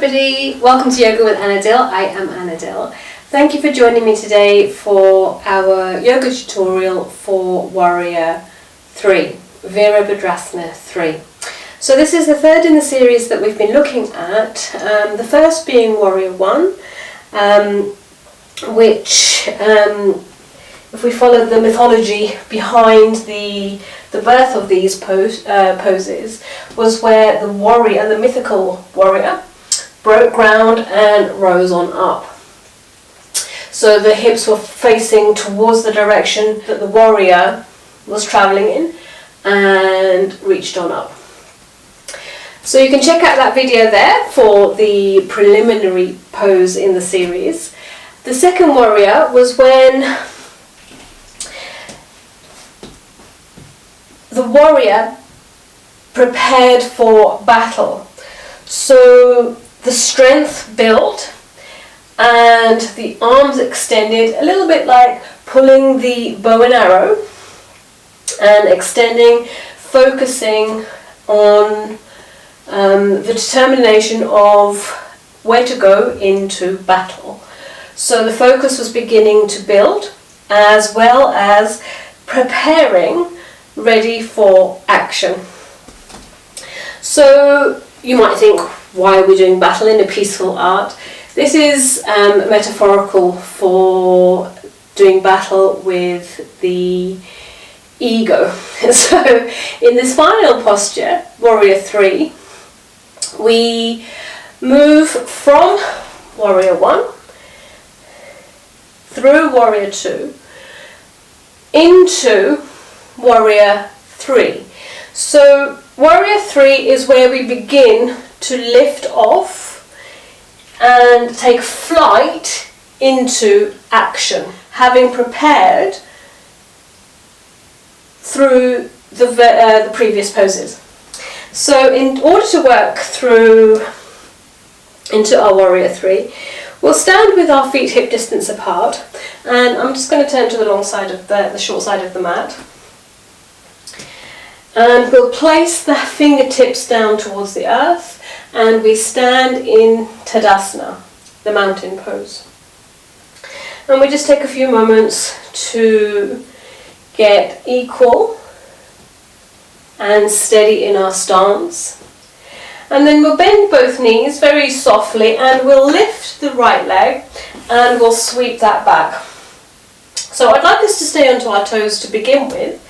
everybody, welcome to Yoga with Anadil. I am Anadil. Thank you for joining me today for our yoga tutorial for Warrior 3, Virabhadrasana 3. So this is the third in the series that we've been looking at, the first being Warrior 1, which, if we follow the mythology behind the birth of these poses, was where the warrior, the mythical warrior, broke ground and rose on up. So the hips were facing towards the direction that the warrior was travelling in and reached on up. So you can check out that video there for the preliminary pose in the series. The second warrior was when the warrior prepared for battle. So the strength built and the arms extended, a little bit like pulling the bow and arrow, and extending, focusing on the determination of where to go into battle. So the focus was beginning to build as well as preparing, ready for action. So you might think, why are we doing battle in a peaceful art? This is metaphorical for doing battle with the ego. So in this final posture, Warrior 3, we move from Warrior 1 through Warrior 2 into Warrior 3. So Warrior 3 is where we begin to lift off and take flight into action, having prepared through the previous poses. So in order to work through into our Warrior 3, we'll stand with our feet hip distance apart, and I'm just going to turn to the long side of the short side of the mat. And we'll place the fingertips down towards the earth, and we stand in Tadasana, the mountain pose. And we just take a few moments to get equal and steady in our stance. And then we'll bend both knees very softly, and we'll lift the right leg and we'll sweep that back. So I'd like us to stay onto our toes to begin with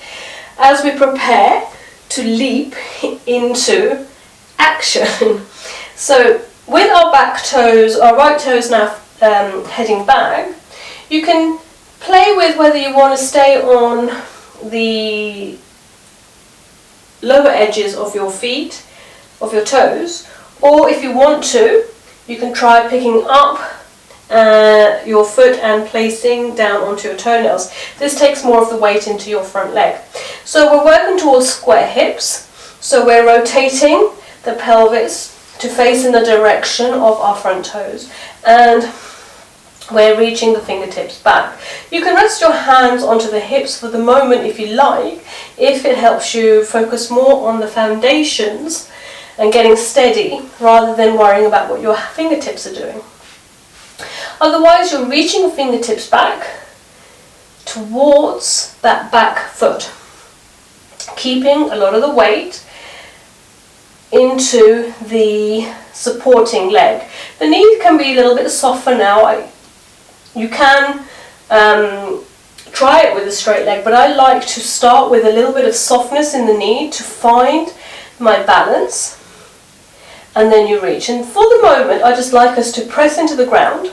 as we prepare to leap into action. So with our back toes, our right toes now heading back, you can play with whether you want to stay on the lower edges of your feet, of your toes, or if you want to, you can try picking up your foot and placing down onto your toenails. This takes more of the weight into your front leg. So we're working towards square hips, so we're rotating the pelvis to face in the direction of our front toes, and we're reaching the fingertips back. You can rest your hands onto the hips for the moment if you like, if it helps you focus more on the foundations and getting steady rather than worrying about what your fingertips are doing. Otherwise, you're reaching your fingertips back towards that back foot, keeping a lot of the weight into the supporting leg. The knee can be a little bit softer now. You can try it with a straight leg, but I like to start with a little bit of softness in the knee to find my balance, and then you reach. And for the moment, I just like us to press into the ground,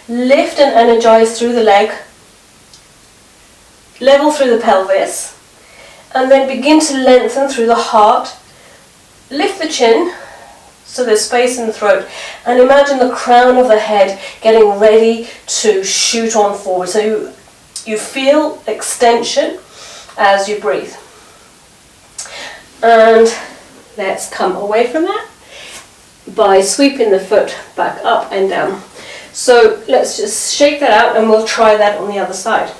lift and energize through the leg, level through the pelvis, and then begin to lengthen through the heart. Lift the chin so there's space in the throat, and imagine the crown of the head getting ready to shoot on forward. So you feel extension as you breathe. And let's come away from that by sweeping the foot back up and down. So let's just shake that out, and we'll try that on the other side.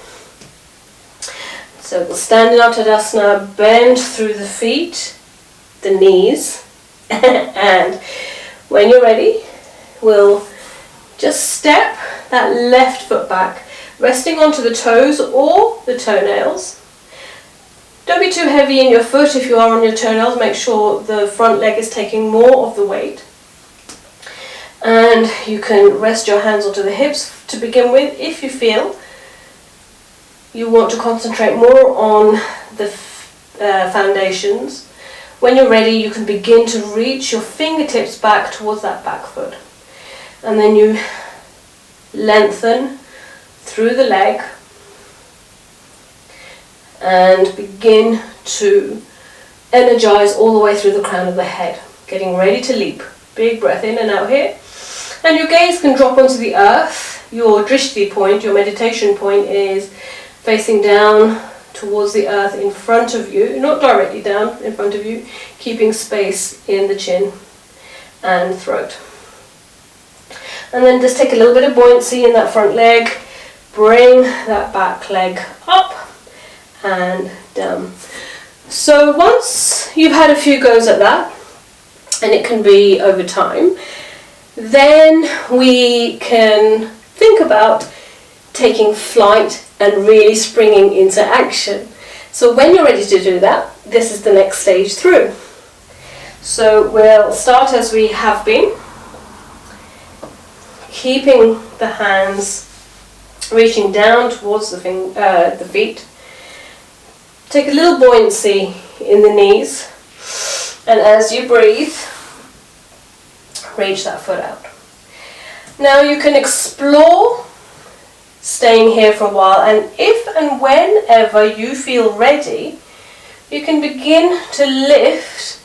So we'll stand in our Tadasana, bend through the feet, the knees, and when you're ready, we'll just step that left foot back, resting onto the toes or the toenails. Don't be too heavy in your foot. If you are on your toenails, make sure the front leg is taking more of the weight. And you can rest your hands onto the hips to begin with if you feel you want to concentrate more on the foundations. When you're ready, you can begin to reach your fingertips back towards that back foot. And then you lengthen through the leg and begin to energize all the way through the crown of the head, getting ready to leap. Big breath in and out here. And your gaze can drop onto the earth. Your drishti point, your meditation point, is facing down towards the earth in front of you, not directly down in front of you, keeping space in the chin and throat. And then just take a little bit of buoyancy in that front leg, bring that back leg up and down. So once you've had a few goes at that, and it can be over time, then we can think about taking flight and really springing into action. So when you're ready to do that, this is the next stage through. So we'll start as we have been, keeping the hands reaching down towards the feet. Take a little buoyancy in the knees, and as you breathe, reach that foot out. Now you can explore staying here for a while, and if and whenever you feel ready, you can begin to lift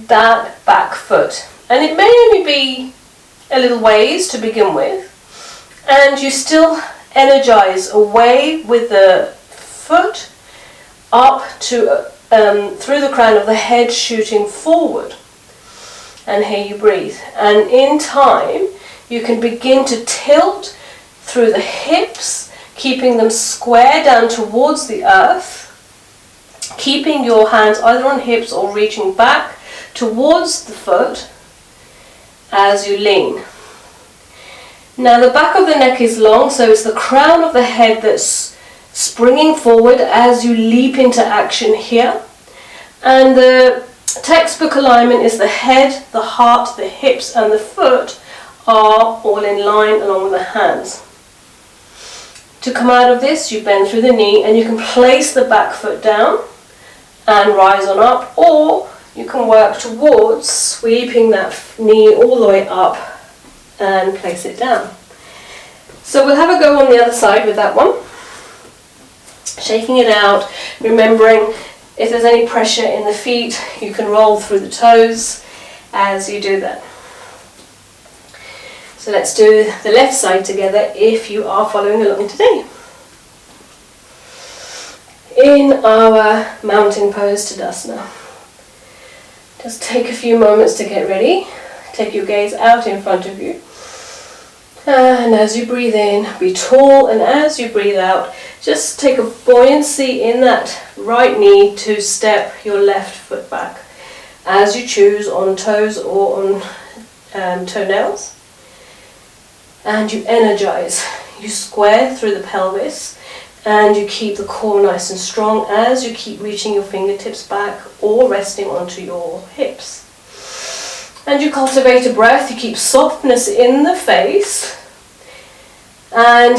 that back foot. And it may only be a little ways to begin with, and you still energize away with the foot up to through the crown of the head, shooting forward. And here you breathe. And in time, you can begin to tilt through the hips, keeping them square down towards the earth, keeping your hands either on hips or reaching back towards the foot as you lean. Now the back of the neck is long, so it's the crown of the head that's springing forward as you leap into action here. And the textbook alignment is the head, the heart, the hips and the foot are all in line along with the hands. To come out of this, you bend through the knee and you can place the back foot down and rise on up, or you can work towards sweeping that knee all the way up and place it down. So we'll have a go on the other side with that one. Shaking it out, remembering if there's any pressure in the feet, you can roll through the toes as you do that. So let's do the left side together if you are following along today. In our mountain pose Tadasana, just take a few moments to get ready. Take your gaze out in front of you. And as you breathe in, be tall, and as you breathe out, just take a buoyancy in that right knee to step your left foot back, as you choose, on toes or on toenails. And you energize. You square through the pelvis, and you keep the core nice and strong as you keep reaching your fingertips back or resting onto your hips. And you cultivate a breath, you keep softness in the face, and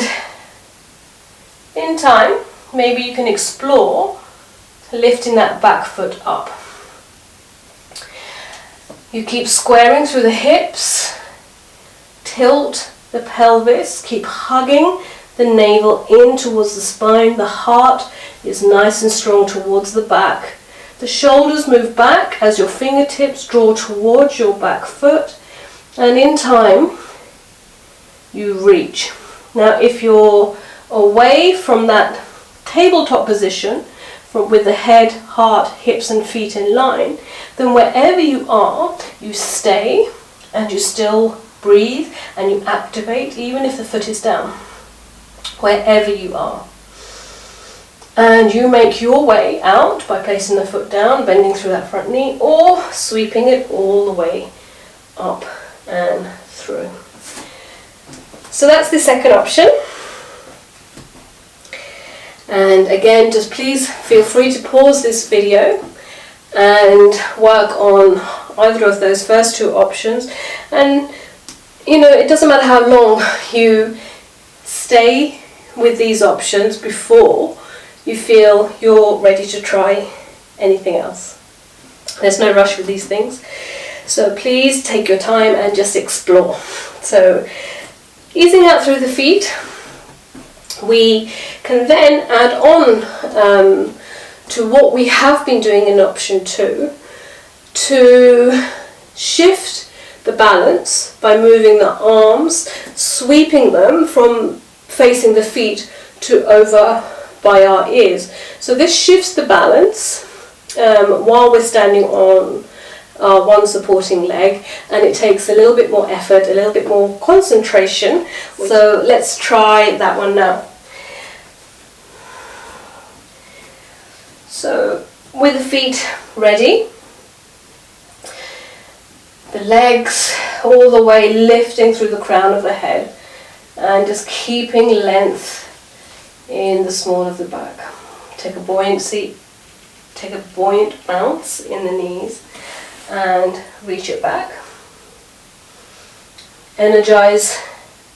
in time, maybe you can explore lifting that back foot up. You keep squaring through the hips, tilt the pelvis, keep hugging the navel in towards the spine, the heart is nice and strong towards the back. The shoulders move back as your fingertips draw towards your back foot, and in time you reach. Now if you're away from that tabletop position with the head, heart, hips and feet in line, then wherever you are, you stay and you still breathe and you activate even if the foot is down, wherever you are. And you make your way out by placing the foot down, bending through that front knee, or sweeping it all the way up and through. So that's the second option. And again, just please feel free to pause this video and work on either of those first two options. And you know, it doesn't matter how long you stay with these options before you feel you're ready to try anything else. There's no rush with these things, so please take your time and just explore. So easing out through the feet, we can then add on to what we have been doing in option 2 to shift the balance by moving the arms, sweeping them from facing the feet to over by our ears. So this shifts the balance while we're standing on our one supporting leg, and it takes a little bit more effort, a little bit more concentration. So let's try that one now. So with the feet ready, the legs all the way lifting through the crown of the head and just keeping length in the small of the back. Take a buoyancy, take a buoyant bounce in the knees and reach it back. Energize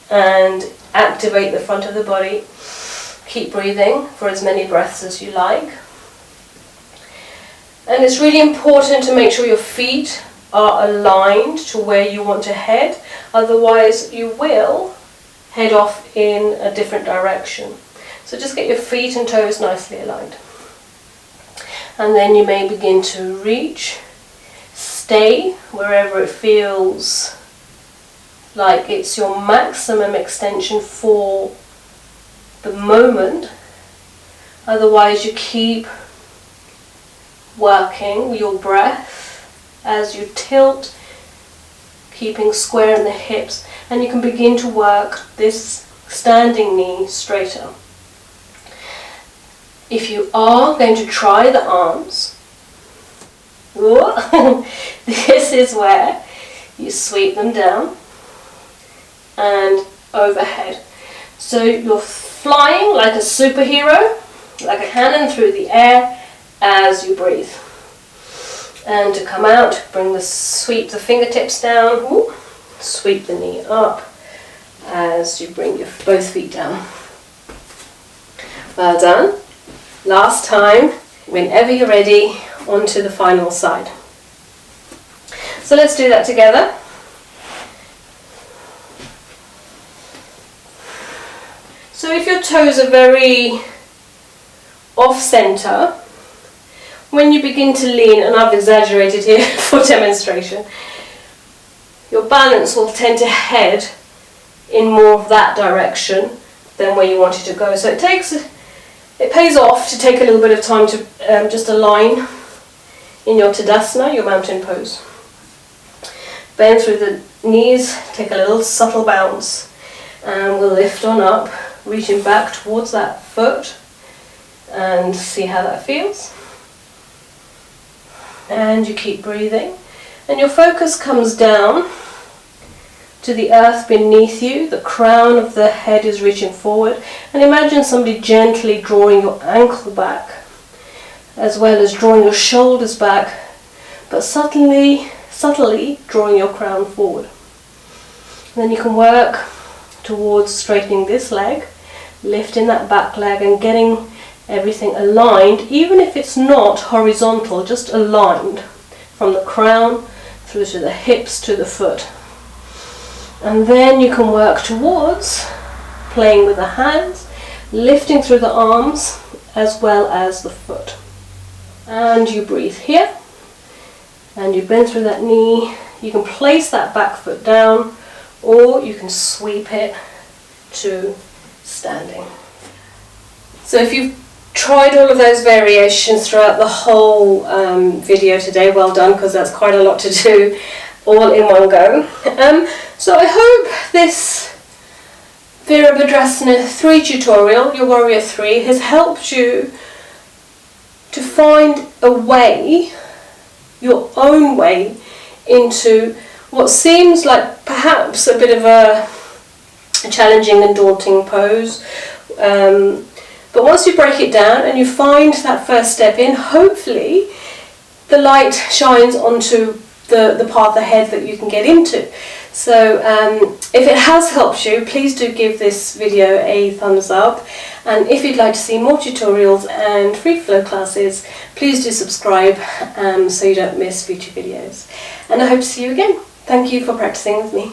and activate the front of the body. Keep breathing for as many breaths as you like. And it's really important to make sure your feet are aligned to where you want to head, otherwise you will head off in a different direction. So just get your feet and toes nicely aligned. And then you may begin to reach, stay wherever it feels like it's your maximum extension for the moment. Otherwise you keep working your breath as you tilt, keeping square in the hips, and you can begin to work this standing knee straighter. If you are going to try the arms, this is where you sweep them down and overhead. So you're flying like a superhero, like a cannon through the air as you breathe. And to come out, sweep the fingertips down, sweep the knee up as you bring your both feet down. Well done. Last time, whenever you're ready, onto the final side. So let's do that together. So if your toes are very off-center, when you begin to lean, and I've exaggerated here for demonstration, your balance will tend to head in more of that direction than where you want it to go. So it pays off to take a little bit of time to just align in your Tadasana, your mountain pose. Bend through the knees, take a little subtle bounce, and we'll lift on up, reaching back towards that foot, and see how that feels. And you keep breathing, and your focus comes down to the earth beneath you. The crown of the head is reaching forward, and imagine somebody gently drawing your ankle back as well as drawing your shoulders back, but subtly drawing your crown forward. And then you can work towards straightening this leg, lifting that back leg and getting everything aligned, even if it's not horizontal, just aligned from the crown through to the hips to the foot. And then you can work towards playing with the hands, lifting through the arms as well as the foot. And you breathe here, and you bend through that knee. You can place that back foot down, or you can sweep it to standing. So if you've tried all of those variations throughout the whole video today, well done, because that's quite a lot to do all in one go. So I hope this Virabhadrasana 3 tutorial, your Warrior 3, has helped you to find a way, your own way, into what seems like perhaps a bit of a challenging and daunting pose. But once you break it down and you find that first step in, hopefully the light shines onto the path ahead that you can get into. So if it has helped you, please do give this video a thumbs up, and if you'd like to see more tutorials and free flow classes, please do subscribe so you don't miss future videos. And I hope to see you again. Thank you for practicing with me.